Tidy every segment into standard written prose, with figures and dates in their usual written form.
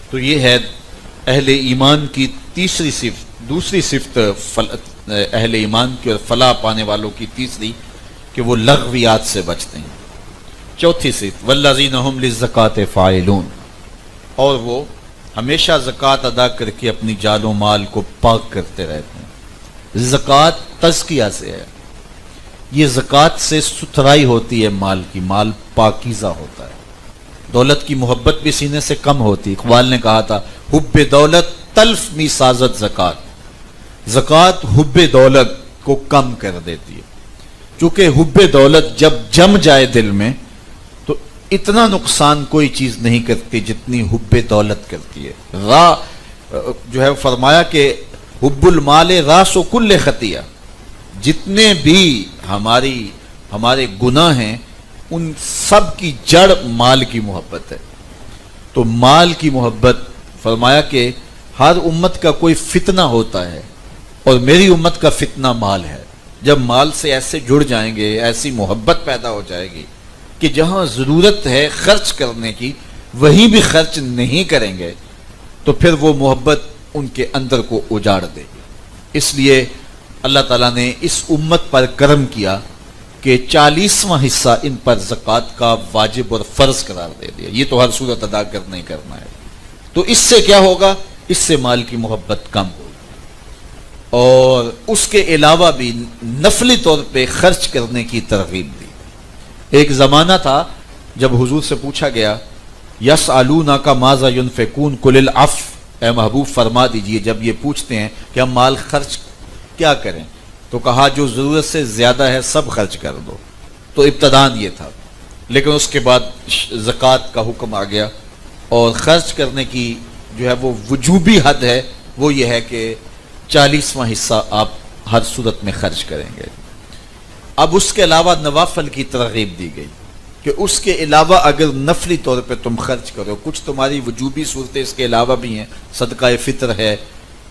تو یہ ہے اہل ایمان کی تیسری صفت. دوسری صفت اہل ایمان کی اور فلاح پانے والوں کی تیسری کہ وہ لغویات سے بچتے ہیں. چوتھی صفت والذین هم للزکاۃ فاعلون، اور وہ ہمیشہ زکوٰۃ ادا کر کے اپنی جان و مال کو پاک کرتے رہتے ہیں. زکوٰۃ تزکیہ سے ہے، یہ زکوٰۃ سے ستھرائی ہوتی ہے مال کی، مال پاکیزہ ہوتا ہے. دولت کی محبت بھی سینے سے کم ہوتی. اقبال نے کہا تھا حب دولت تلف می سازت زکوٰۃ، زکوٰۃ حب دولت کو کم کر دیتی ہے. چونکہ حب دولت جب جم جائے دل میں تو اتنا نقصان کوئی چیز نہیں کرتی جتنی حب دولت کرتی ہے. جو ہے فرمایا کہ حب المال راس و کل خطیہ، جتنے بھی ہمارے گناہ ہیں ان سب کی جڑ مال کی محبت ہے. تو مال کی محبت، فرمایا کہ ہر امت کا کوئی فتنہ ہوتا ہے اور میری امت کا فتنہ مال ہے. جب مال سے ایسے جڑ جائیں گے، ایسی محبت پیدا ہو جائے گی کہ جہاں ضرورت ہے خرچ کرنے کی وہیں بھی خرچ نہیں کریں گے تو پھر وہ محبت ان کے اندر کو اجاڑ دے گی. اس لیے اللہ تعالیٰ نے اس امت پر کرم کیا کہ 40واں حصہ ان پر زکوٰۃ کا واجب اور فرض قرار دے دیا. یہ تو ہر صورت ادا کرنا ہی کرنا ہے. تو اس سے کیا ہوگا؟ اس سے مال کی محبت کم ہوگی. اور اس کے علاوہ بھی نفلی طور پہ خرچ کرنے کی ترغیب دی. ایک زمانہ تھا جب حضور سے پوچھا گیا یسألونک ماذا ينفقون قل العفو، اے محبوب فرما دیجئے جب یہ پوچھتے ہیں کہ ہم مال خرچ کیا کریں تو کہا جو ضرورت سے زیادہ ہے سب خرچ کر دو. تو ابتداً یہ تھا، لیکن اس کے بعد زکوٰۃ کا حکم آ گیا اور خرچ کرنے کی جو ہے وہ وجوبی حد ہے، وہ یہ ہے کہ 40واں حصہ آپ ہر صورت میں خرچ کریں گے. اب اس کے علاوہ نوافل کی ترغیب دی گئی کہ اس کے علاوہ اگر نفلی طور پہ تم خرچ کرو، کچھ تمہاری وجوبی صورتیں اس کے علاوہ بھی ہیں، صدقہ فطر ہے،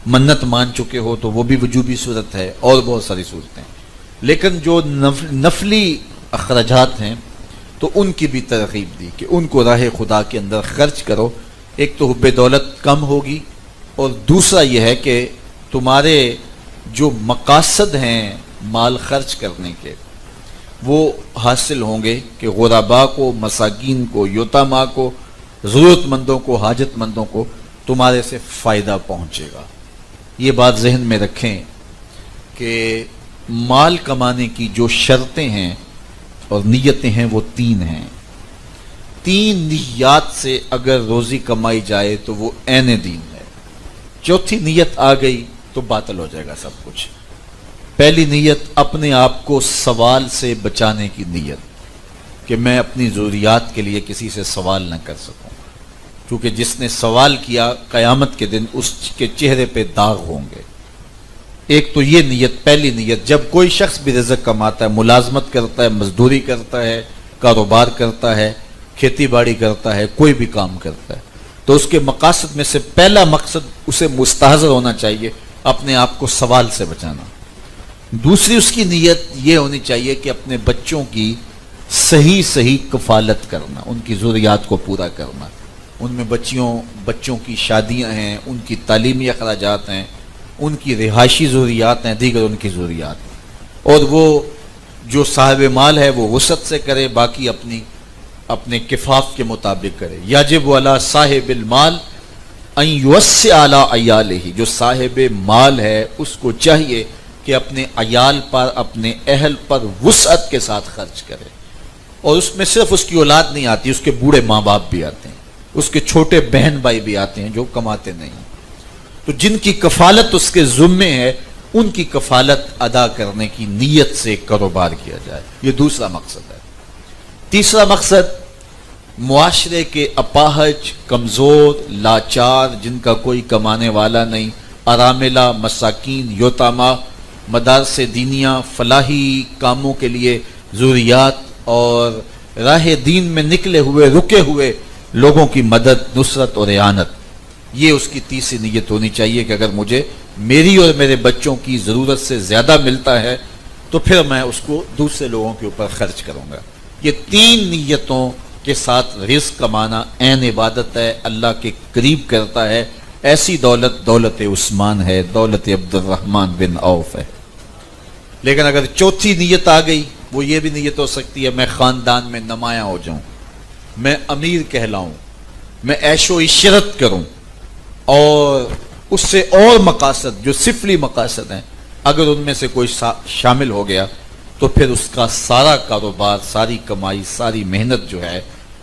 منت مان چکے ہو تو وہ بھی وجوبی صورت ہے، اور بہت ساری صورتیں. لیکن جو نفلی اخراجات ہیں تو ان کی بھی ترغیب دی کہ ان کو راہ خدا کے اندر خرچ کرو. ایک تو حب دولت کم ہوگی اور دوسرا یہ ہے کہ تمہارے جو مقاصد ہیں مال خرچ کرنے کے وہ حاصل ہوں گے کہ غرباء کو، مساکین کو، یتاماء کو، ضرورت مندوں کو، حاجت مندوں کو تمہارے سے فائدہ پہنچے گا. یہ بات ذہن میں رکھیں کہ مال کمانے کی جو شرطیں ہیں اور نیتیں ہیں وہ 3 ہیں. 3 نیات سے اگر روزی کمائی جائے تو وہ عین دین ہے. چوتھی نیت آ گئی تو باطل ہو جائے گا سب کچھ. پہلی نیت اپنے آپ کو سوال سے بچانے کی نیت کہ میں اپنی ضروریات کے لیے کسی سے سوال نہ کر سکوں، کیونکہ جس نے سوال کیا قیامت کے دن اس کے چہرے پہ داغ ہوں گے. ایک تو یہ نیت، پہلی نیت. جب کوئی شخص بھی رزق کماتا ہے، ملازمت کرتا ہے، مزدوری کرتا ہے، کاروبار کرتا ہے، کھیتی باڑی کرتا ہے، کوئی بھی کام کرتا ہے، تو اس کے مقاصد میں سے پہلا مقصد اسے مستحضر ہونا چاہیے اپنے آپ کو سوال سے بچانا. دوسری اس کی نیت یہ ہونی چاہیے کہ اپنے بچوں کی صحیح کفالت کرنا، ان کی ضروریات کو پورا کرنا. ان میں بچوں کی شادیاں ہیں، ان کی تعلیمی اخراجات ہیں، ان کی رہائشی ضروریات ہیں، دیگر ان کی ضروریات. اور وہ جو صاحب مال ہے وہ وسعت سے کرے، باقی اپنے کفاف کے مطابق کرے. یجب علی صاحب المال ان یوسع علی عیالہ، جو صاحب مال ہے اس کو چاہیے کہ اپنے عیال پر، اپنے اہل پر وسعت کے ساتھ خرچ کرے. اور اس میں صرف اس کی اولاد نہیں آتی، اس کے بوڑھے ماں باپ بھی آتے ہیں، اس کے چھوٹے بہن بھائی بھی آتے ہیں جو کماتے نہیں. تو جن کی کفالت اس کے ذمے ہے ان کی کفالت ادا کرنے کی نیت سے کاروبار کیا جائے. یہ دوسرا مقصد ہے. تیسرا مقصد معاشرے کے اپاہج، کمزور، لاچار، جن کا کوئی کمانے والا نہیں، اراملہ، مساکین، یتاماء، مدارس دینیہ، فلاحی کاموں کے لیے ضروریات اور راہ دین میں نکلے ہوئے، رکے ہوئے لوگوں کی مدد، نصرت اور اعانت. یہ اس کی تیسری نیت ہونی چاہیے کہ اگر مجھے میری اور میرے بچوں کی ضرورت سے زیادہ ملتا ہے تو پھر میں اس کو دوسرے لوگوں کے اوپر خرچ کروں گا. یہ 3 نیتوں کے ساتھ رزق کمانا عین عبادت ہے، اللہ کے قریب کرتا ہے۔ ایسی دولت دولت عثمان ہے، دولت عبد الرحمن بن عوف ہے۔ لیکن اگر چوتھی نیت آ گئی، وہ یہ بھی نیت ہو سکتی ہے میں خاندان میں نمایاں ہو جاؤں، میں امیر کہلاؤں، میں عیش و عشرت کروں، اور اس سے اور مقاصد جو سفلی مقاصد ہیں اگر ان میں سے کوئی شامل ہو گیا تو پھر اس کا سارا کاروبار، ساری کمائی، ساری محنت جو ہے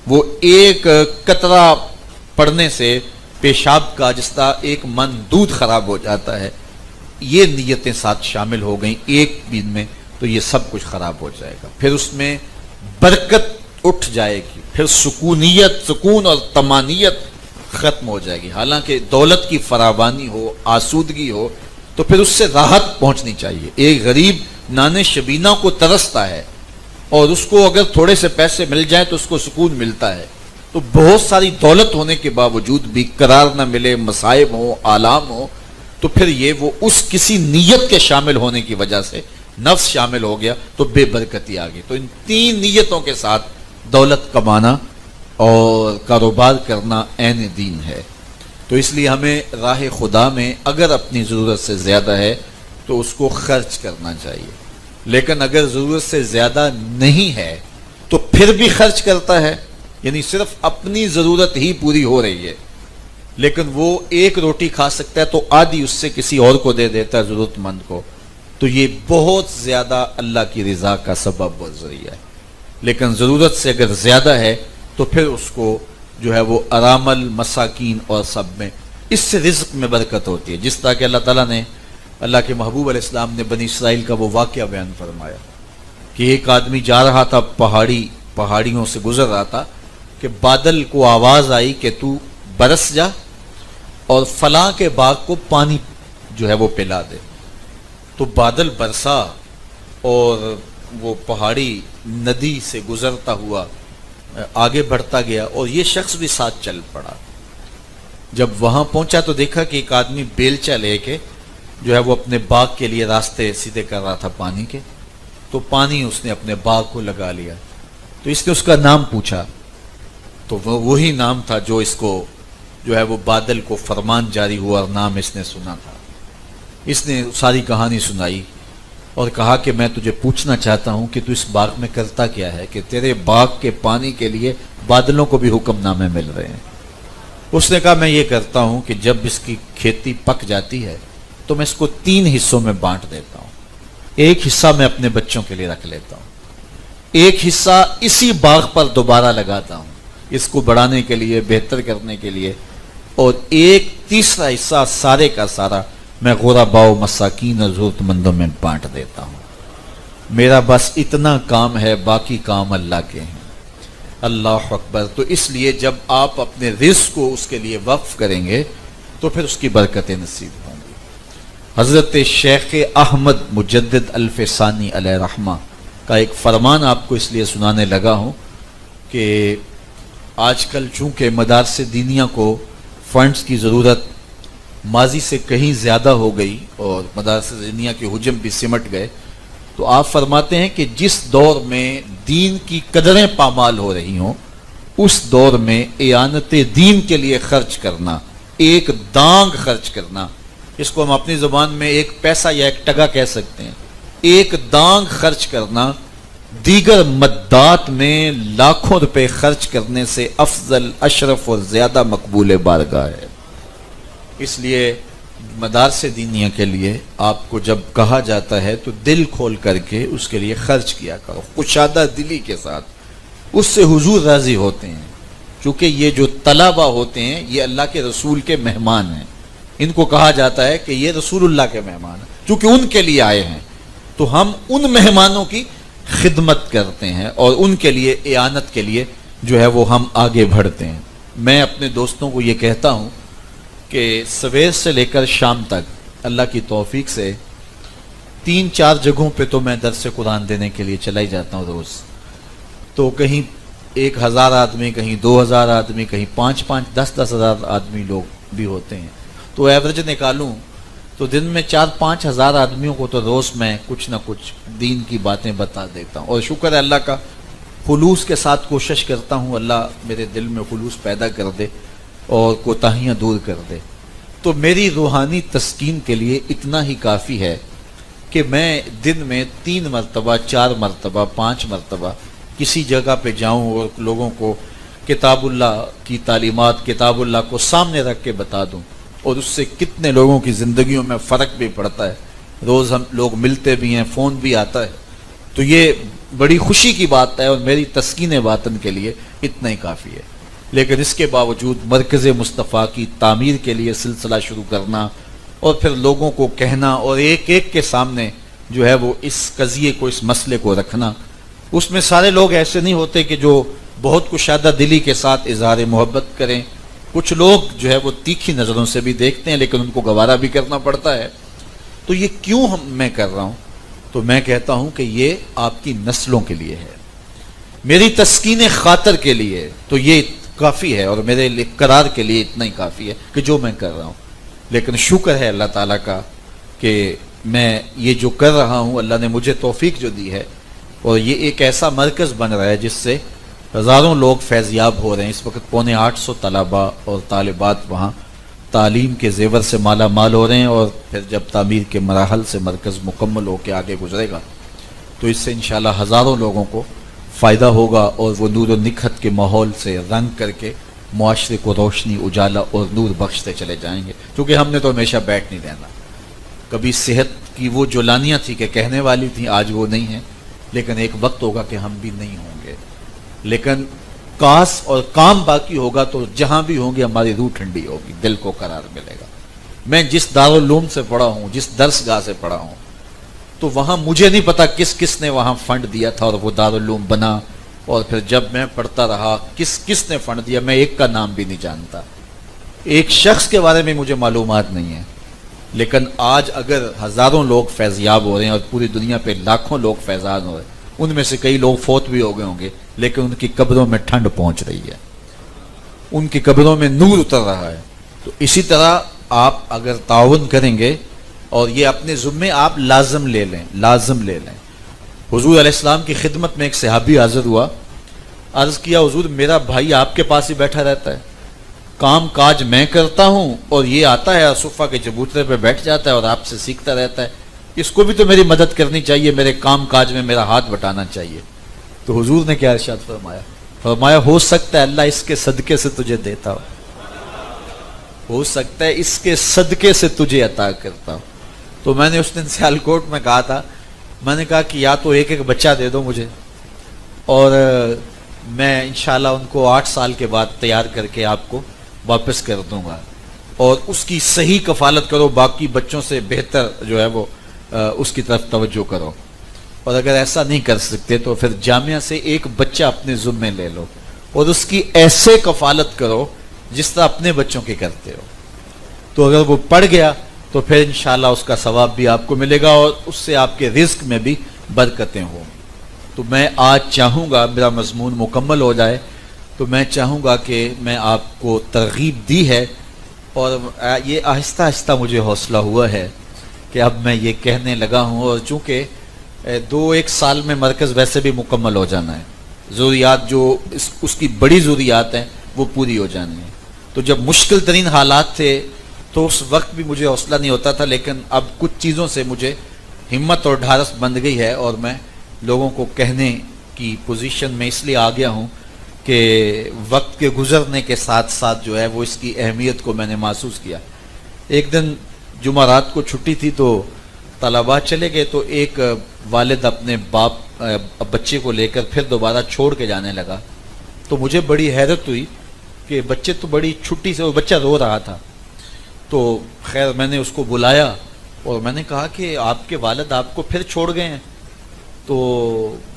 وہ ایک قطرہ پڑنے سے پیشاب کا جستا ایک من دودھ خراب ہو جاتا ہے۔ یہ نیتیں ساتھ شامل ہو گئیں ایک دن میں تو یہ سب کچھ خراب ہو جائے گا، پھر اس میں برکت اٹھ جائے گی، پھر سکون اور طمانیت ختم ہو جائے گی۔ حالانکہ دولت کی فراوانی ہو، آسودگی ہو تو پھر اس سے راحت پہنچنی چاہیے۔ ایک غریب نانے شبینہ کو ترستا ہے اور اس کو اگر تھوڑے سے پیسے مل جائیں تو اس کو سکون ملتا ہے، تو بہت ساری دولت ہونے کے باوجود بھی قرار نہ ملے، مصائب ہو، آلام ہو، تو پھر یہ وہ اس کسی نیت کے شامل ہونے کی وجہ سے نفس شامل ہو گیا تو بے برکتی آ گئی۔ تو ان تین نیتوں کے ساتھ دولت کمانا اور کاروبار کرنا عین دین ہے۔ تو اس لیے ہمیں راہ خدا میں اگر اپنی ضرورت سے زیادہ ہے تو اس کو خرچ کرنا چاہیے، لیکن اگر ضرورت سے زیادہ نہیں ہے تو پھر بھی خرچ کرتا ہے، یعنی صرف اپنی ضرورت ہی پوری ہو رہی ہے لیکن وہ ایک روٹی کھا سکتا ہے تو آدھی اس سے کسی اور کو دے دیتا ہے ضرورت مند کو، تو یہ بہت زیادہ اللہ کی رضا کا سبب و ذریعہ ہے۔ لیکن ضرورت سے اگر زیادہ ہے تو پھر اس کو جو ہے وہ ارامل، مساکین اور سب میں، اس سے رزق میں برکت ہوتی ہے۔ جس طرح کہ اللہ تعالیٰ نے، اللہ کے محبوب علیہ السلام نے بنی اسرائیل کا وہ واقعہ بیان فرمایا کہ ایک آدمی جا رہا تھا، پہاڑیوں سے گزر رہا تھا کہ بادل کو آواز آئی کہ تو برس جا اور فلاں کے باغ کو پانی جو ہے وہ پلا دے۔ تو بادل برسا اور وہ پہاڑی ندی سے گزرتا ہوا آگے بڑھتا گیا اور یہ شخص بھی ساتھ چل پڑا۔ جب وہاں پہنچا تو دیکھا کہ ایک آدمی بیلچا لے کے جو ہے وہ اپنے باغ کے لیے راستے سیدھے کر رہا تھا پانی کے، تو پانی اس نے اپنے باغ کو لگا لیا۔ تو اس نے اس کا نام پوچھا تو وہ وہی نام تھا جو اس کو جو ہے وہ بادل کو فرمان جاری ہوا اور نام اس نے سنا تھا۔ اس نے ساری کہانی سنائی اور کہا کہ میں تجھے پوچھنا چاہتا ہوں کہ تو اس باغ میں کرتا کیا ہے کہ تیرے باغ کے پانی کے لیے بادلوں کو بھی حکم نامے مل رہے ہیں۔ اس نے کہا میں یہ کرتا ہوں کہ جب اس کی کھیتی پک جاتی ہے تو میں اس کو 3 حصوں میں بانٹ دیتا ہوں، ایک حصہ میں اپنے بچوں کے لیے رکھ لیتا ہوں، ایک حصہ اسی باغ پر دوبارہ لگاتا ہوں اس کو بڑھانے کے لیے، بہتر کرنے کے لیے، اور ایک تیسرا حصہ سارے کا سارا میں غرباء و مساکین اور ضرورت مندوں میں بانٹ دیتا ہوں۔ میرا بس اتنا کام ہے، باقی کام اللہ کے ہیں۔ اللہ اکبر۔ تو اس لیے جب آپ اپنے رزق کو اس کے لیے وقف کریں گے تو پھر اس کی برکتیں نصیب ہوں گی۔ حضرت شیخ احمد مجدد الفسانی علیہ رحمہ کا ایک فرمان آپ کو اس لیے سنانے لگا ہوں کہ آج کل چونکہ مدارس دینیہ کو فنڈز کی ضرورت ماضی سے کہیں زیادہ ہو گئی اور مدارس دینیہ کے حجم بھی سمٹ گئے، تو آپ فرماتے ہیں کہ جس دور میں دین کی قدریں پامال ہو رہی ہوں اس دور میں اعانت دین کے لیے خرچ کرنا، ایک دانگ خرچ کرنا، اس کو ہم اپنی زبان میں ایک پیسہ یا ایک ٹگا کہہ سکتے ہیں، ایک دانگ خرچ کرنا دیگر مدات میں لاکھوں روپے خرچ کرنے سے افضل، اشرف اور زیادہ مقبول بارگاہ ہے۔ اس لیے مدارس دینیہ کے لیے آپ کو جب کہا جاتا ہے تو دل کھول کر کے اس کے لیے خرچ کیا کرو، کشادہ دلی کے ساتھ، اس سے حضور راضی ہوتے ہیں۔ چونکہ یہ جو طلبہ ہوتے ہیں یہ اللہ کے رسول کے مہمان ہیں، ان کو کہا جاتا ہے کہ یہ رسول اللہ کے مہمان ہیں، چونکہ ان کے لیے آئے ہیں تو ہم ان مہمانوں کی خدمت کرتے ہیں اور ان کے لیے اعانت کے لیے جو ہے وہ ہم آگے بڑھتے ہیں۔ میں اپنے دوستوں کو یہ کہتا ہوں کہ سویر سے لے کر شام تک اللہ کی توفیق سے 3-4 جگہوں پہ تو میں درس قرآن دینے کے لیے چلا ہی جاتا ہوں روز، تو کہیں 1000 آدمی، کہیں 2000 آدمی، کہیں 5-5 10-10 ہزار آدمی لوگ بھی ہوتے ہیں، تو ایوریج نکالوں تو دن میں 4-5 ہزار آدمیوں کو تو روز میں کچھ نہ کچھ دین کی باتیں بتا دیتا ہوں، اور شکر ہے اللہ کا خلوص کے ساتھ کوشش کرتا ہوں اللہ میرے دل میں خلوص پیدا کر دے اور کوتاہیاں دور کر دے، تو میری روحانی تسکین کے لیے اتنا ہی کافی ہے کہ میں دن میں 3 مرتبہ 4 مرتبہ 5 مرتبہ کسی جگہ پہ جاؤں اور لوگوں کو کتاب اللہ کی تعلیمات، کتاب اللہ کو سامنے رکھ کے بتا دوں، اور اس سے کتنے لوگوں کی زندگیوں میں فرق بھی پڑتا ہے، روز ہم لوگ ملتے بھی ہیں، فون بھی آتا ہے، تو یہ بڑی خوشی کی بات ہے اور میری تسکین باطن کے لیے اتنا ہی کافی ہے۔ لیکن اس کے باوجود مرکز مصطفیٰ کی تعمیر کے لیے سلسلہ شروع کرنا اور پھر لوگوں کو کہنا اور ایک ایک کے سامنے جو ہے وہ اس قضیے کو، اس مسئلے کو رکھنا، اس میں سارے لوگ ایسے نہیں ہوتے کہ جو بہت کشادہ دلی کے ساتھ اظہار محبت کریں، کچھ لوگ جو ہے وہ تیکھی نظروں سے بھی دیکھتے ہیں لیکن ان کو گوارا بھی کرنا پڑتا ہے۔ تو یہ کیوں میں کر رہا ہوں؟ تو میں کہتا ہوں کہ یہ آپ کی نسلوں کے لیے ہے، میری تسکین خاطر کے لیے تو یہ کافی ہے، اور میرے قرار کے لیے اتنا ہی کافی ہے کہ جو میں کر رہا ہوں۔ لیکن شکر ہے اللہ تعالیٰ کا کہ میں یہ جو کر رہا ہوں، اللہ نے مجھے توفیق جو دی ہے، اور یہ ایک ایسا مرکز بن رہا ہے جس سے ہزاروں لوگ فیضیاب ہو رہے ہیں۔ اس وقت 850 طلباء اور طالبات وہاں تعلیم کے زیور سے مالا مال ہو رہے ہیں، اور پھر جب تعمیر کے مراحل سے مرکز مکمل ہو کے آگے گزرے گا تو اس سے انشاءاللہ ہزاروں لوگوں کو فائدہ ہوگا، اور وہ نور و نکھت کے ماحول سے رنگ کر کے معاشرے کو روشنی، اجالا اور نور بخشتے چلے جائیں گے، کیونکہ ہم نے تو ہمیشہ بیٹھ نہیں رہنا۔ کبھی صحت کی وہ جولانیاں تھی کہ کہنے والی تھیں، آج وہ نہیں ہیں، لیکن ایک وقت ہوگا کہ ہم بھی نہیں ہوں گے، لیکن کاس اور کام باقی ہوگا تو جہاں بھی ہوں گے ہماری روح ٹھنڈی ہوگی، دل کو قرار ملے گا۔ میں جس دارالعلوم سے پڑھا ہوں، جس درس گاہ سے پڑھا ہوں، تو وہاں مجھے نہیں پتا کس کس نے وہاں فنڈ دیا تھا اور وہ دارالعلوم بنا، اور پھر جب میں پڑھتا رہا کس کس نے فنڈ دیا، میں ایک کا نام بھی نہیں جانتا، ایک شخص کے بارے میں مجھے معلومات نہیں ہے، لیکن آج اگر ہزاروں لوگ فیضیاب ہو رہے ہیں اور پوری دنیا پہ لاکھوں لوگ فیضان ہو رہے ہیں، ان میں سے کئی لوگ فوت بھی ہو گئے ہوں گے، لیکن ان کی قبروں میں ٹھنڈ پہنچ رہی ہے، ان کی قبروں میں نور اتر رہا ہے۔ تو اسی طرح آپ اگر تعاون کریں گے اور یہ اپنے ذمے آپ لازم لے لیں، لازم لے لیں۔ حضور علیہ السلام کی خدمت میں ایک صحابی حاضر ہوا، عرض کیا حضور میرا بھائی آپ کے پاس ہی بیٹھا رہتا ہے، کام کاج میں کرتا ہوں اور یہ آتا ہے صفہ کے چبوترے پہ بیٹھ جاتا ہے اور آپ سے سیکھتا رہتا ہے، اس کو بھی تو میری مدد کرنی چاہیے، میرے کام کاج میں میرا ہاتھ بٹانا چاہیے۔ تو حضور نے کیا ارشاد فرمایا؟ فرمایا ہو سکتا ہے اللہ اس کے صدقے سے تجھے دیتا ہو سکتا ہے اس کے صدقے سے تجھے عطا کرتا ہو۔ تو میں نے اس دن سیالکوٹ میں کہا تھا، میں نے کہا کہ یا تو ایک ایک بچہ دے دو مجھے، اور میں انشاءاللہ ان کو 8 سال کے بعد تیار کر کے آپ کو واپس کر دوں گا، اور اس کی صحیح کفالت کرو، باقی بچوں سے بہتر جو ہے وہ اس کی طرف توجہ کرو، اور اگر ایسا نہیں کر سکتے تو پھر جامعہ سے ایک بچہ اپنے ذمے لے لو اور اس کی ایسے کفالت کرو جس طرح اپنے بچوں کی کرتے ہو، تو اگر وہ پڑھ گیا تو پھر انشاءاللہ اس کا ثواب بھی آپ کو ملے گا اور اس سے آپ کے رزق میں بھی برکتیں ہوں۔ تو میں آج چاہوں گا میرا مضمون مکمل ہو جائے، تو میں چاہوں گا کہ میں آپ کو ترغیب دی ہے، اور یہ آہستہ آہستہ مجھے حوصلہ ہوا ہے کہ اب میں یہ کہنے لگا ہوں، اور چونکہ 2-1 سال میں مرکز ویسے بھی مکمل ہو جانا ہے، ضروریات جو اس کی بڑی ضروریات ہیں وہ پوری ہو جانی ہے۔ تو جب مشکل ترین حالات تھے تو اس وقت بھی مجھے حوصلہ نہیں ہوتا تھا، لیکن اب کچھ چیزوں سے مجھے ہمت اور ڈھارس بند گئی ہے، اور میں لوگوں کو کہنے کی پوزیشن میں اس لیے آ گیا ہوں کہ وقت کے گزرنے کے ساتھ ساتھ جو ہے وہ اس کی اہمیت کو میں نے محسوس کیا۔ ایک دن جمعرات کو چھٹی تھی تو طلباء چلے گئے، تو ایک والد اپنے بچے کو لے کر پھر دوبارہ چھوڑ کے جانے لگا، تو مجھے بڑی حیرت ہوئی کہ بچے تو بڑی چھٹی سے، وہ بچہ رو رہا تھا، تو خیر میں نے اس کو بلایا اور میں نے کہا کہ آپ کے والد آپ کو پھر چھوڑ گئے ہیں، تو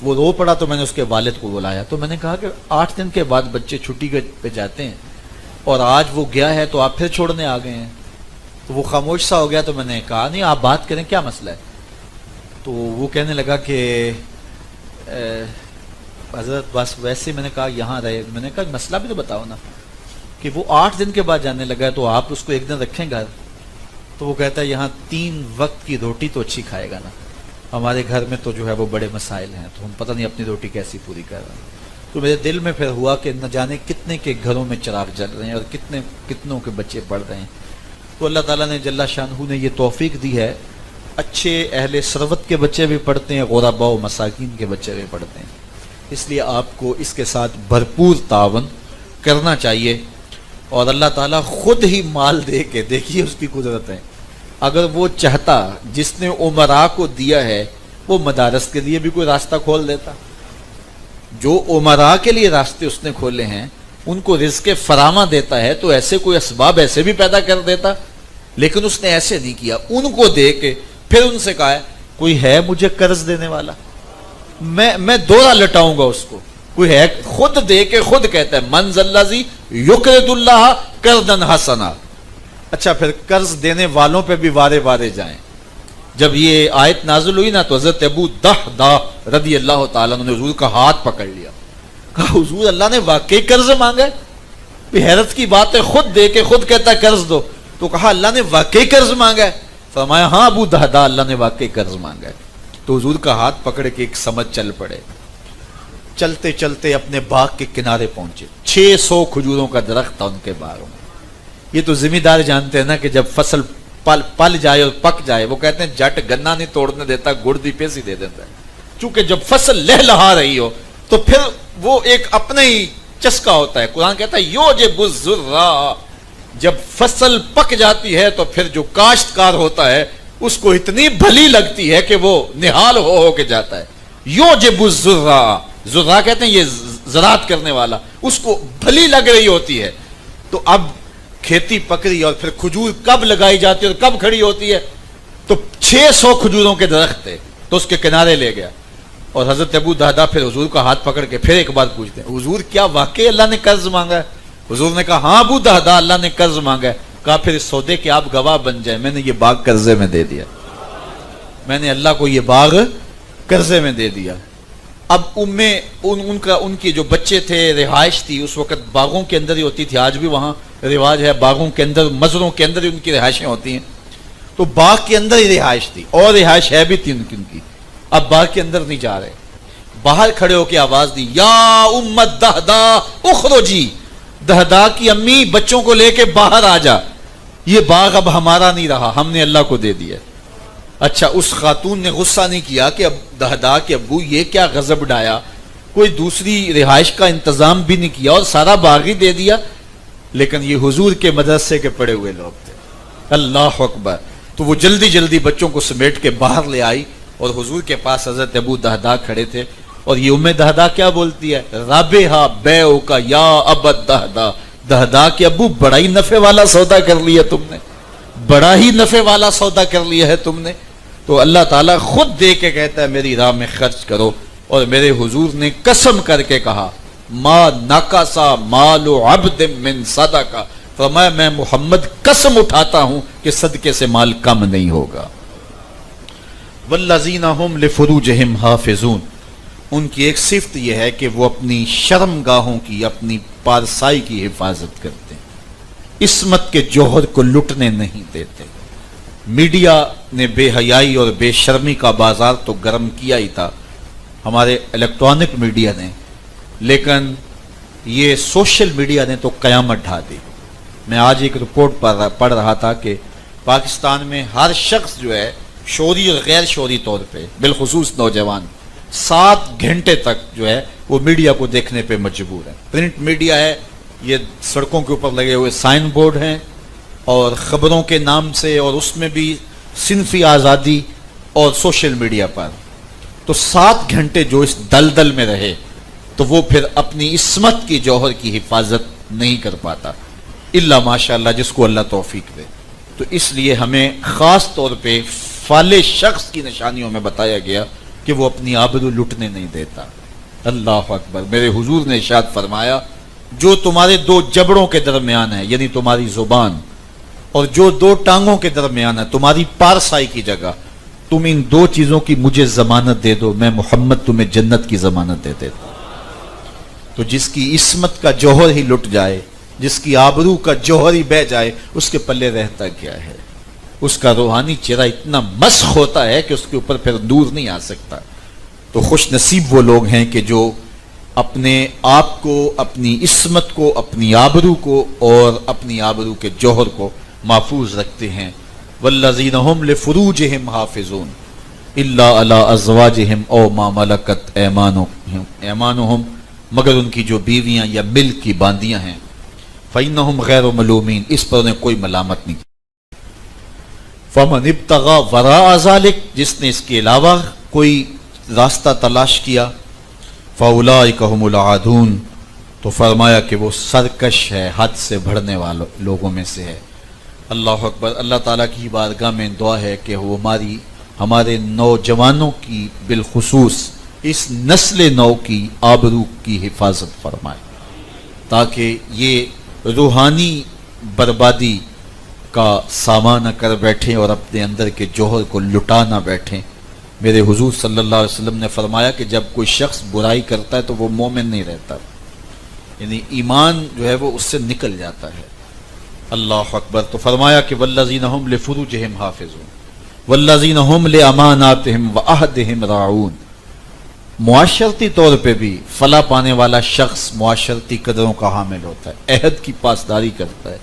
وہ رو پڑا، تو میں نے اس کے والد کو بلایا، تو میں نے کہا کہ 8 دن کے بعد بچے چھٹی پہ جاتے ہیں اور آج وہ گیا ہے تو آپ پھر چھوڑنے آ گئے ہیں۔ تو وہ خاموش سا ہو گیا، تو میں نے کہا نہیں آپ بات کریں، کیا مسئلہ ہے؟ تو وہ کہنے لگا کہ حضرت بس ویسے، میں نے کہا یہاں رہے، میں نے کہا مسئلہ بھی تو بتاؤ نا، کہ وہ 8 دن کے بعد جانے لگا ہے تو آپ اس کو 1 دن رکھیں گھر؟ تو وہ کہتا ہے یہاں 3 وقت کی روٹی تو اچھی کھائے گا نا، ہمارے گھر میں تو جو ہے وہ بڑے مسائل ہیں، تو ہم پتہ نہیں اپنی روٹی کیسی پوری کر رہے ہیں۔ تو میرے دل میں پھر ہوا کہ نہ جانے کتنے کے گھروں میں چراغ جل رہے ہیں اور کتنوں کے بچے پڑھ رہے ہیں۔ تو اللہ تعالیٰ نے جل شانہ نے یہ توفیق دی ہے، اچھے اہل ثروت کے بچے بھی پڑھتے ہیں، غرباء و مساکین کے بچے بھی پڑھتے ہیں۔ اس لیے آپ کو اس کے ساتھ بھرپور تعاون کرنا چاہیے، اور اللہ تعالیٰ خود ہی مال دے کے، دیکھیے اس کی قدرت ہے، اگر وہ چاہتا، جس نے امراء کو دیا ہے وہ مدارس کے لیے بھی کوئی راستہ کھول دیتا۔ جو امراء کے لیے راستے اس نے کھولے ہیں، ان کو رزق فراوان دیتا ہے، تو ایسے کوئی اسباب ایسے بھی پیدا کر دیتا، لیکن اس نے ایسے نہیں کیا، ان کو دے کے پھر ان سے کہا ہے کوئی ہے مجھے قرض دینے والا، میں دورہ لٹاؤں گا اس کو، کوئی ہے؟ خود دے کے خود کہتا ہے من ذا الذی یقرض اللہ قرضا حسنا۔ اچھا، پھر قرض دینے والوں پہ بھی وارے وارے جائیں۔ جب یہ آیت نازل ہوئی نا تو حضرت ابو دہدہ رضی اللہ تعالیٰ نے حضور کا ہاتھ پکڑ لیا، کہا حضور اللہ نے واقعی قرض مانگا ہے؟ حیرت کی بات ہے، خود دے کے خود کہتا ہے قرض دو، تو کہا اللہ نے واقعی قرض مانگا ہے؟ فرمایا ہاں ابو دہدہ، اللہ نے واقعی قرض مانگا ہے۔ تو حضور کا ہاتھ پکڑ کے ایک سمجھ چل پڑے، چلتے چلتے اپنے باغ کے کنارے پہنچے۔ 600 کھجوروں کا درخت تھا ان کے باغ میں۔ یہ تو ذمہ دار جانتے ہیں نا کہ جب فصل پل جائے اور پک جائے، وہ کہتے ہیں جٹ گنا نہیں توڑنے دیتا، گڑ دی پیسی دے دیتا ہے۔ چونکہ جب فصل لہلہا رہی ہو تو پھر وہ ایک اپنے ہی چسکا ہوتا ہے۔ قرآن کہتا ہے یوجب الذرا، جب فصل پک جاتی ہے تو پھر جو کاشتکار ہوتا ہے اس کو اتنی بھلی لگتی ہے کہ وہ نہال ہو کے جاتا ہے۔ یوجب الذرا، ذرا کہتے ہیں یہ زراعت کرنے والا، اس کو بھلی لگ رہی ہوتی ہے۔ تو اب کھیتی پکڑی اور پھر کھجور کب لگائی جاتی ہے اور کب کھڑی ہوتی ہے، تو 600 کھجوروں کے درخت تھے، تو اس کے کنارے لے گیا، اور حضرت ابو دہدہ پھر حضور کا ہاتھ پکڑ کے پھر ایک بات پوچھتے ہیں حضور کیا واقعی اللہ نے قرض مانگا ہے؟ حضور نے کہا ہاں ابو دہدہ اللہ نے قرض مانگا ہے۔ کہا پھر اس سودے کے آپ گواہ بن جائیں، میں نے یہ باغ قرضے میں دے دیا، میں نے اللہ کو یہ باغ قرضے میں دے دیا۔ اب ان کی جو بچے تھے، رہائش تھی اس وقت باغوں کے اندر ہی ہوتی تھی، آج بھی وہاں رواج ہے، باغوں کے اندر، مزروں کے اندر ہی ان کی رہائشیں ہوتی ہیں، تو باغ کے اندر ہی رہائش تھی، اور رہائش ہے بھی تھی ان کی۔ اب باغ کے اندر نہیں جا رہے، باہر کھڑے ہو کے آواز دی یا امت دہدہ اخرجی، دہدہ کی امی بچوں کو لے کے باہر آ جا، یہ باغ اب ہمارا نہیں رہا، ہم نے اللہ کو دے دیا۔ اچھا، اس خاتون نے غصہ نہیں کیا کہ اب دہدہ کے ابو یہ کیا غضب ڈایا، کوئی دوسری رہائش کا انتظام بھی نہیں کیا اور سارا باغ ہی دے دیا، لیکن یہ حضور کے مدرسے کے پڑے ہوئے لوگ تھے، اللہ اکبر۔ تو وہ جلدی جلدی بچوں کو سمیٹ کے باہر لے آئی، اور حضور کے پاس حضرت ابو دہدہ کھڑے تھے، اور یہ ام دہدہ کیا بولتی ہے، رابحہ بیعک یا ابا دہدہ، دہدہ کے ابو بڑا ہی نفع والا سودا کر لیا تم نے، بڑا ہی نفع والا سودا کر لیا ہے تم نے۔ تو اللہ تعالیٰ خود دے کے کہتا ہے میری راہ میں خرچ کرو، اور میرے حضور نے قسم کر کے کہا ما نقصا مال عبد من صدقہ، فرمایا میں محمد قسم اٹھاتا ہوں کہ صدقے سے مال کم نہیں ہوگا۔ والذین هم لفروجہم حافظون، ان کی ایک صفت یہ ہے کہ وہ اپنی شرم گاہوں کی، اپنی پارسائی کی حفاظت کرتے ہیں، عصمت کے جوہر کو لٹنے نہیں دیتے۔ میڈیا نے بے حیائی اور بے شرمی کا بازار تو گرم کیا ہی تھا، ہمارے الیکٹرانک میڈیا نے، لیکن یہ سوشل میڈیا نے تو قیامت ڈھا دی۔ میں آج ایک رپورٹ پڑھ رہا تھا کہ پاکستان میں ہر شخص جو ہے شعوری اور غیر شعوری طور پہ، بالخصوص نوجوان، 7 گھنٹے تک جو ہے وہ میڈیا کو دیکھنے پہ مجبور ہے۔ پرنٹ میڈیا ہے، یہ سڑکوں کے اوپر لگے ہوئے سائن بورڈ ہیں، اور خبروں کے نام سے، اور اس میں بھی صنفی آزادی، اور سوشل میڈیا پر تو 7 گھنٹے جو اس دلدل میں رہے تو وہ پھر اپنی عصمت کی جوہر کی حفاظت نہیں کر پاتا، الا ماشاءاللہ جس کو اللہ توفیق دے۔ تو اس لیے ہمیں خاص طور پہ فالح شخص کی نشانیوں میں بتایا گیا کہ وہ اپنی آبرو لٹنے نہیں دیتا۔ اللہ اکبر۔ میرے حضور نے ارشاد فرمایا جو تمہارے 2 جبڑوں کے درمیان ہے، یعنی تمہاری زبان، اور جو 2 ٹانگوں کے درمیان ہے تمہاری پارسائی کی جگہ، تم ان 2 چیزوں کی مجھے ضمانت دے دو، میں محمد تمہیں جنت کی ضمانت دے دیتا ہوں۔ تو جس کی عصمت کا جوہر ہی لٹ جائے، جس کی آبرو کا جوہر ہی بہ جائے، اس کے پلے رہتا کیا ہے؟ اس کا روحانی چہرہ اتنا مسخ ہوتا ہے کہ اس کے اوپر پھر نور نہیں آ سکتا۔ تو خوش نصیب وہ لوگ ہیں کہ جو اپنے آپ کو، اپنی عصمت کو، اپنی آبرو کو اور اپنی آبرو کے جوہر کو محفوظ رکھتے ہیں۔ والذین هم لفروجہم حافظون الا علی ازواجہم او ما ملکت ایمانہم، مگر ان کی جو بیویاں یا ملک کی باندیاں ہیں، فإنہم غیر ملومین، اس پر انہیں کوئی ملامت نہیں۔ فمن ابتغى وراء ذلک، جس نے اس کے علاوہ کوئی راستہ تلاش کیا، فاولئک هم العادون، تو فرمایا کہ وہ سرکش ہے، حد سے بڑھنے والوں لوگوں میں سے ہے۔ اللہ اکبر۔ اللہ تعالیٰ کی بارگاہ میں دعا ہے کہ وہ ہمارے نوجوانوں کی، بالخصوص اس نسل نو کی آبرو کی حفاظت فرمائے، تاکہ یہ روحانی بربادی کا سامان نہ کر بیٹھیں اور اپنے اندر کے جوہر کو لٹا نہ بیٹھیں۔ میرے حضور صلی اللہ علیہ وسلم نے فرمایا کہ جب کوئی شخص برائی کرتا ہے تو وہ مومن نہیں رہتا، یعنی ایمان جو ہے وہ اس سے نکل جاتا ہے۔ اللہ اکبر۔ تو فرمایا کہ والذین هم لفروجہم حافظون والذین هم لاماناتہم وعہدہم راعون۔ معاشرتی طور پہ بھی فلاح پانے والا شخص معاشرتی قدروں کا حامل ہوتا ہے، عہد کی پاسداری کرتا ہے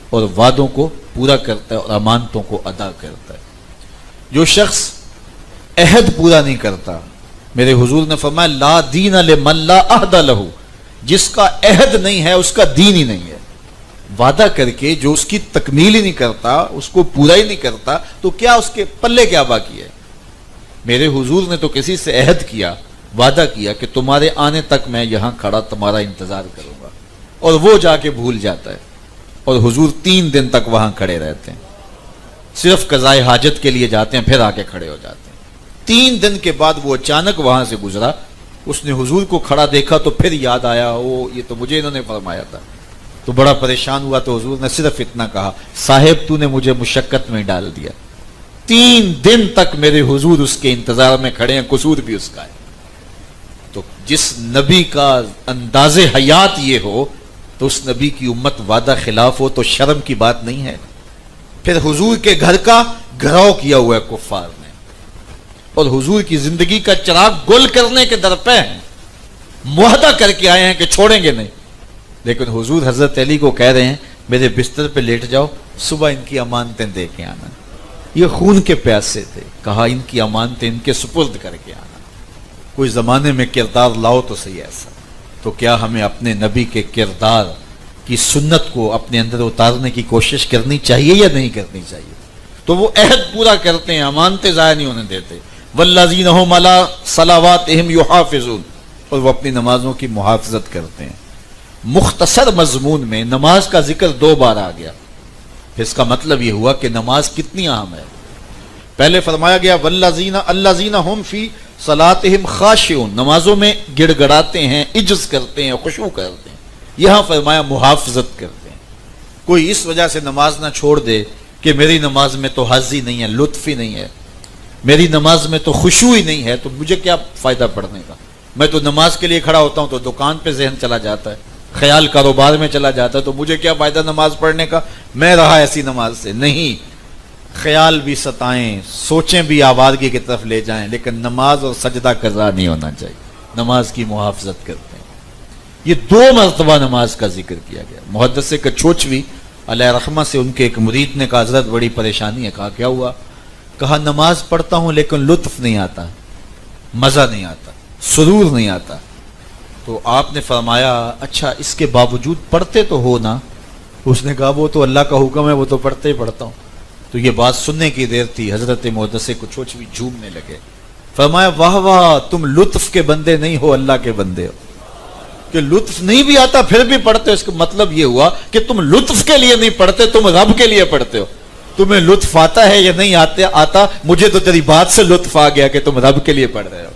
اور وعدوں کو پورا کرتا ہے اور امانتوں کو ادا کرتا ہے۔ جو شخص عہد پورا نہیں کرتا، میرے حضور نے فرمایا لا دین لمن لا عہد لہ، جس کا عہد نہیں ہے اس کا دین ہی نہیں ہے۔ وعدہ کر کے جو اس کی تکمیل ہی نہیں کرتا، اس کو پورا ہی نہیں کرتا، تو کیا اس کے پلے کیا باقی ہے؟ میرے حضور نے تو کسی سے عہد کیا، وعدہ کیا کہ تمہارے آنے تک میں یہاں کھڑا تمہارا انتظار کروں گا، اور وہ جا کے بھول جاتا ہے، اور حضور 3 دن تک وہاں کھڑے رہتے ہیں، صرف قضائے حاجت کے لیے جاتے ہیں، پھر آ کے کھڑے ہو جاتے ہیں۔ 3 دن کے بعد وہ اچانک وہاں سے گزرا، اس نے حضور کو کھڑا دیکھا تو پھر یاد آیا، یہ تو مجھے انہوں نے فرمایا تھا، تو بڑا پریشان ہوا۔ تو حضور نے صرف اتنا کہا صاحب تو نے مجھے مشقت میں ڈال دیا۔ 3 دن تک میرے حضور اس کے انتظار میں کھڑے ہیں، قصور بھی اس کا ہے۔ تو جس نبی کا انداز حیات یہ ہو تو اس نبی کی امت وعدہ خلاف ہو تو شرم کی بات نہیں ہے۔ پھر حضور کے گھر کا گھراؤ کیا ہوا ہے کفار نے، اور حضور کی زندگی کا چراغ گل کرنے کے درپے ہیں، معاہدہ کر کے آئے ہیں کہ چھوڑیں گے نہیں، لیکن حضور حضرت علی کو کہہ رہے ہیں میرے بستر پہ لیٹ جاؤ، صبح ان کی امانتیں دے کے آنا۔ یہ خون کے پیاسے تھے، کہا ان کی امانتیں ان کے سپرد کر کے آنا۔ کوئی زمانے میں کردار لاؤ تو صحیح ایسا، تو کیا ہمیں اپنے نبی کے کردار کی سنت کو اپنے اندر اتارنے کی کوشش کرنی چاہیے یا نہیں کرنی چاہیے؟ تو وہ عہد پورا کرتے ہیں، امانتیں ضائع نہیں ہونے دیتے۔ والذین هم علی صلواتہم یحافظون، اور وہ اپنی نمازوں کی محافظت کرتے ہیں۔ مختصر مضمون میں نماز کا ذکر 2 بار آ گیا، اس کا مطلب یہ ہوا کہ نماز کتنی اہم ہے۔ پہلے فرمایا گیا والذین هم فی صلاتہم خاشعون، نمازوں میں گڑ گڑاتے ہیں، عجز کرتے ہیں، خشوع کرتے ہیں۔ یہاں فرمایا محافظت کرتے ہیں۔ کوئی اس وجہ سے نماز نہ چھوڑ دے کہ میری نماز میں تو حظ ہی نہیں ہے، لطف ہی نہیں ہے، میری نماز میں تو خشوع ہی نہیں ہے، تو مجھے کیا فائدہ پڑھنے کا؟ میں تو نماز کے لیے کھڑا ہوتا ہوں تو دکان پہ ذہن چلا جاتا ہے، خیال کاروبار میں چلا جاتا ہے، تو مجھے کیا فائدہ نماز پڑھنے کا؟ میں رہا ایسی نماز سے نہیں۔ خیال بھی ستائیں، سوچیں بھی آوارگی کی طرف لے جائیں، لیکن نماز اور سجدہ قضا نہیں ہونا چاہیے۔ نماز کی محافظت کرتے ہیں۔ یہ 2 مرتبہ نماز کا ذکر کیا گیا۔ محدث کچوچوی علیہ رحمہ سے ان کے ایک مرید نے کہا حضرت بڑی پریشانی ہے۔ کہا کیا ہوا؟ کہا نماز پڑھتا ہوں لیکن لطف نہیں آتا، مزہ نہیں آتا، سرور نہیں آتا۔ تو آپ نے فرمایا اچھا اس کے باوجود پڑھتے تو ہو نا؟ اس نے کہا وہ تو اللہ کا حکم ہے، وہ تو پڑھتے ہی پڑھتا ہوں۔ تو یہ بات سننے کی دیر تھی، حضرت محدث کچوچوی جھومنے لگے۔ فرمایا واہ واہ، تم لطف کے بندے نہیں ہو، اللہ کے بندے ہو، کہ لطف نہیں بھی آتا پھر بھی پڑھتے ہو۔ اس کا مطلب یہ ہوا کہ تم لطف کے لیے نہیں پڑھتے، تم رب کے لیے پڑھتے ہو۔ تمہیں لطف آتا ہے یا نہیں آتا، مجھے تو تیری بات سے لطف آ گیا کہ تم رب کے لیے پڑھ رہے ہو۔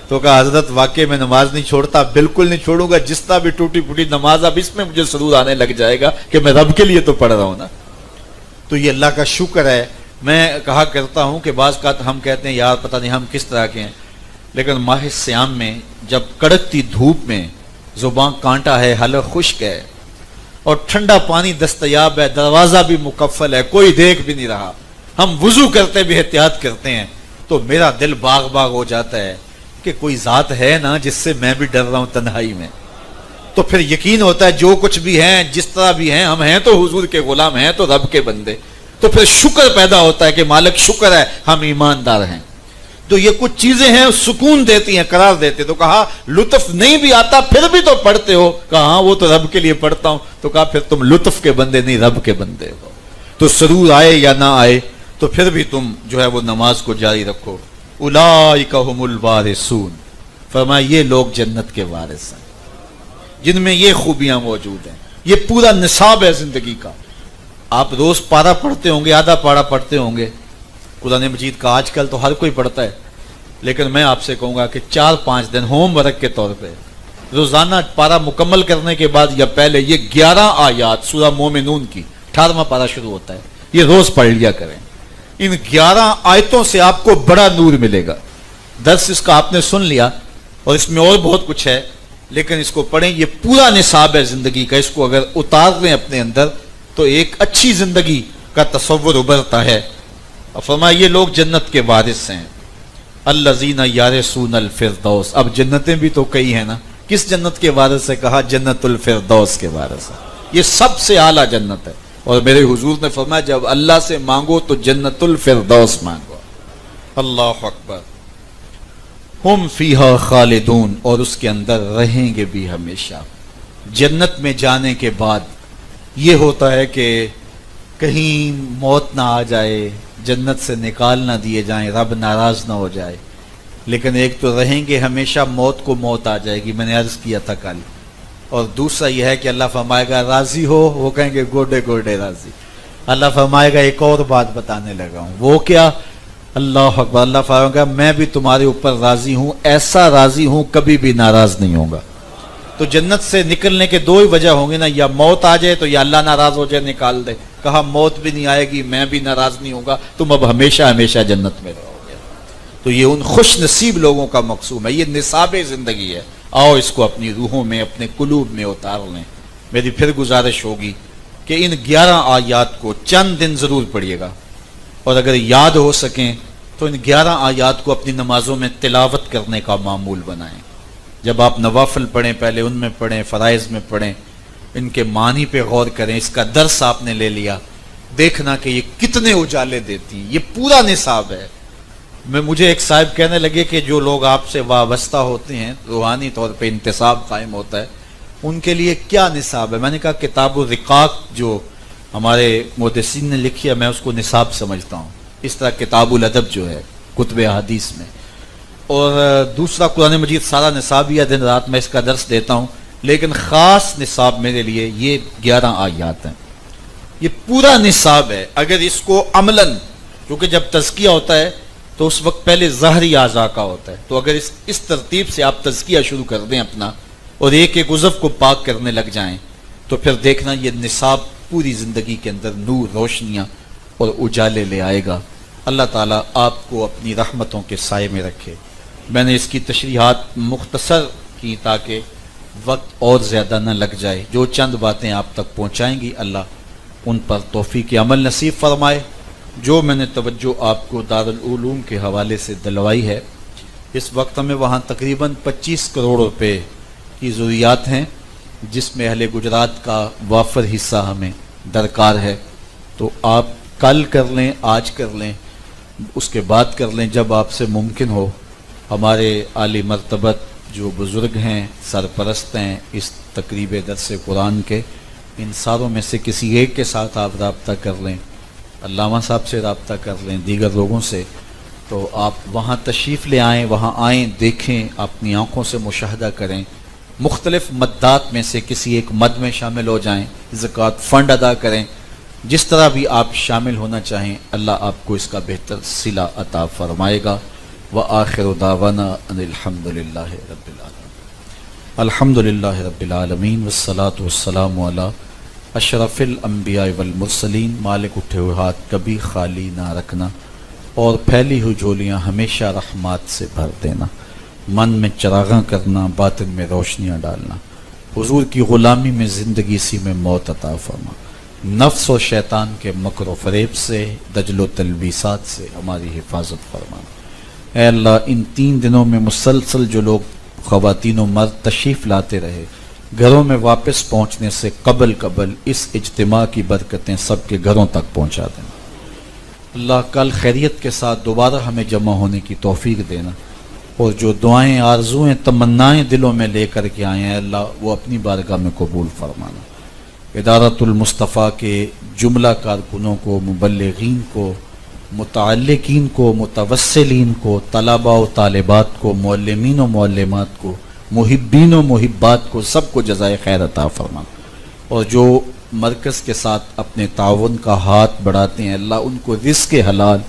تو کہا حضرت واقعی میں نماز نہیں چھوڑتا، بالکل نہیں چھوڑوں گا، جس طرح بھی ٹوٹی پھوٹی نماز اب اس میں مجھے سرور آنے لگ جائے گا کہ میں رب کے لیے تو پڑھ رہا ہوں نا۔ تو یہ اللہ کا شکر ہے۔ میں کہا کرتا ہوں کہ بعض کا ہم کہتے ہیں یار پتہ نہیں ہم کس طرح کے ہیں، لیکن ماہ سیام میں جب کڑکتی دھوپ میں زبان کانٹا ہے، حلق خشک ہے، اور ٹھنڈا پانی دستیاب ہے، دروازہ بھی مکفل ہے، کوئی دیکھ بھی نہیں رہا، ہم وضو کرتے بھی احتیاط کرتے ہیں تو میرا دل باغ باغ ہو جاتا ہے کہ کوئی ذات ہے نا جس سے میں بھی ڈر رہا ہوں تنہائی میں. تو پھر یقین ہوتا ہے جو کچھ بھی ہیں جس طرح بھی ہیں ہم ہیں تو حضور کے غلام ہیں تو رب کے بندے. تو پھر شکر پیدا ہوتا ہے کہ مالک شکر ہے ہم ایماندار ہیں. تو یہ کچھ چیزیں ہیں سکون دیتی ہیں قرار دیتے. تو کہا لطف نہیں بھی آتا پھر بھی تو پڑھتے ہو. کہا ہاں وہ تو رب کے لیے پڑھتا ہوں. تو کہا پھر تم لطف کے بندے نہیں رب کے بندے ہو. تو سرور آئے یا نہ آئے تو پھر بھی تم جو ہے وہ نماز کو جاری رکھو. اولئک هم الوارثون، فرمایا یہ لوگ جنت کے وارث ہیں جن میں یہ خوبیاں موجود ہیں. یہ پورا نصاب ہے زندگی کا. آپ روز پارہ پڑھتے ہوں گے، آدھا پارہ پڑھتے ہوں گے قرآن مجید کا. آج کل تو ہر کوئی پڑھتا ہے، لیکن میں آپ سے کہوں گا کہ 4-5 دن ہوم ورک کے طور پہ روزانہ پارہ مکمل کرنے کے بعد یا پہلے یہ 11 آیات سورہ مومنون کی 18واں پارہ شروع ہوتا ہے، یہ روز پڑھ لیا کریں. ان 11 آیتوں سے آپ کو بڑا نور ملے گا. درس اس کا آپ نے سن لیا اور اس میں اور بہت کچھ ہے، لیکن اس کو پڑھیں. یہ پورا نصاب ہے زندگی کا. اس کو اگر اتار لیں اپنے اندر تو ایک اچھی زندگی کا تصور ابھرتا ہے. اور فرمایا یہ لوگ جنت کے وارث ہیں. الذین یارثون الفردوس. اب جنتیں بھی تو کئی ہیں نا. کس جنت کے وارث سے کہا؟ جنت الفردوس کے وارث ہے. یہ سب سے اعلیٰ جنت ہے. اور میرے حضور نے فرمایا جب اللہ سے مانگو تو جنت الفردوس مانگو. اللہ اکبر. ہم فیہا خالدون، اور اس کے اندر رہیں گے بھی ہمیشہ. جنت میں جانے کے بعد یہ ہوتا ہے کہ کہیں موت نہ آ جائے، جنت سے نکال نہ دیے جائیں، رب ناراض نہ ہو جائے. لیکن ایک تو رہیں گے ہمیشہ، موت کو موت آ جائے گی، میں نے عرض کیا تھا کل. اور دوسرا یہ ہے کہ اللہ فرمائے گا راضی ہو، وہ کہیں گے گوڈے گوڈے راضی. اللہ فرمائے گا ایک اور بات بتانے لگا ہوں. وہ کیا؟ اللہ اکبر. اللہ فرمائے گا میں بھی تمہارے اوپر راضی ہوں، ایسا راضی ہوں کبھی بھی ناراض نہیں ہوگا. تو جنت سے نکلنے کے 2 ہی وجہ ہوں گے نا، یا موت آ جائے تو یا اللہ ناراض ہو جائے نکال دے. کہا موت بھی نہیں آئے گی، میں بھی ناراض نہیں ہوں گا، تم اب ہمیشہ ہمیشہ جنت میں رہو گے. تو یہ ان خوش نصیب لوگوں کا مقصود ہے. یہ نصاب زندگی ہے. آؤ اس کو اپنی روحوں میں، اپنے قلوب میں اتار لیں. میری پھر گزارش ہوگی کہ ان 11 آیات کو چند دن ضرور پڑھیے گا، اور اگر یاد ہو سکیں تو ان 11 آیات کو اپنی نمازوں میں تلاوت کرنے کا معمول بنائیں. جب آپ نوافل پڑھیں پہلے ان میں پڑھیں، فرائض میں پڑھیں، ان کے معنی پہ غور کریں. اس کا درس آپ نے لے لیا، دیکھنا کہ یہ کتنے اجالے دیتی ہیں. یہ پورا نصاب ہے. مجھے ایک صاحب کہنے لگے کہ جو لوگ آپ سے وابستہ ہوتے ہیں، روحانی طور پہ انتساب قائم ہوتا ہے، ان کے لیے کیا نصاب ہے؟ میں نے کہا کتاب الرقاق جو ہمارے محدثین نے لکھی ہے میں اس کو نصاب سمجھتا ہوں. اس طرح کتاب الادب جو ہے کتب احادیث میں، اور دوسرا قرآن مجید سارا نصاب ہی ہے. دن رات میں اس کا درس دیتا ہوں، لیکن خاص نصاب میرے لیے یہ 11 آیات ہیں. یہ پورا نصاب ہے. اگر اس کو عملاً، کیونکہ جب تزکیہ ہوتا ہے تو اس وقت پہلے ظاہری اعضاء کا ہوتا ہے، تو اگر اس ترتیب سے آپ تزکیہ شروع کر دیں اپنا اور ایک ایک عضو کو پاک کرنے لگ جائیں تو پھر دیکھنا یہ نصاب پوری زندگی کے اندر نور، روشنیاں اور اجالے لے آئے گا. اللہ تعالیٰ آپ کو اپنی رحمتوں کے سائے میں رکھے. میں نے اس کی تشریحات مختصر کی تاکہ وقت اور زیادہ نہ لگ جائے. جو چند باتیں آپ تک پہنچائیں گی اللہ ان پر توفیق عمل نصیب فرمائے. جو میں نے توجہ آپ کو دارالعلوم کے حوالے سے دلوائی ہے، اس وقت ہمیں وہاں تقریباً 25 کروڑ روپے کی ضروریات ہیں، جس میں اہل گجرات کا وافر حصہ ہمیں درکار ہے. تو آپ کل کر لیں، آج کر لیں، اس کے بعد کر لیں جب آپ سے ممکن ہو. ہمارے عالی مرتبت جو بزرگ ہیں، سرپرست ہیں اس تقریب درس قرآن کے، ان ساروں میں سے کسی ایک کے ساتھ آپ رابطہ کر لیں، علامہ صاحب سے رابطہ کر لیں، دیگر لوگوں سے. تو آپ وہاں تشریف لے آئیں، وہاں آئیں، دیکھیں، اپنی آنکھوں سے مشاہدہ کریں. مختلف مدات میں سے کسی ایک مد میں شامل ہو جائیں، زکوٰۃ فنڈ ادا کریں. جس طرح بھی آپ شامل ہونا چاہیں اللہ آپ کو اس کا بہتر صلہ عطا فرمائے گا. وآخر دعوانا ان الحمد للہ رب العالمین. الحمد للہ رب العالمین والصلاة والسلام علی اشرف الانبیاء والمرسلین. مالک اٹھے ہوئے ہاتھ کبھی خالی نہ رکھنا اور پھیلی ہوئی جھولیاں ہمیشہ رحمات سے بھر دینا. من میں چراغاں کرنا، باطن میں روشنیاں ڈالنا. حضور کی غلامی میں زندگی، اسی میں موت عطا فرما. نفس و شیطان کے مکر و فریب سے، دجل و تلبیسات سے ہماری حفاظت فرمانا۔ اے اللہ ان 3 دنوں میں مسلسل جو لوگ خواتین و مرد تشریف لاتے رہے، گھروں میں واپس پہنچنے سے قبل اس اجتماع کی برکتیں سب کے گھروں تک پہنچا دینا۔ اللہ کل خیریت کے ساتھ دوبارہ ہمیں جمع ہونے کی توفیق دینا، اور جو دعائیں آرزویں تمنائیں دلوں میں لے کر کے آئے ہیں اللہ وہ اپنی بارگاہ میں قبول فرمانا۔ ادارت المصطفیٰ کے جملہ کارکنوں کو، مبلغین کو، متعلقین کو، متوسلین کو، طلباء و طالبات کو، معلمین و معلمات کو، محبین و محبات کو، سب کو جزائے خیر عطا فرمانا۔ اور جو مرکز کے ساتھ اپنے تعاون کا ہاتھ بڑھاتے ہیں اللہ ان کو رزق حلال،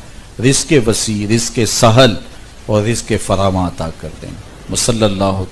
رزق وسیع، رزق سہل اور رزق فراوان عطا کر دیں۔ صلی اللہ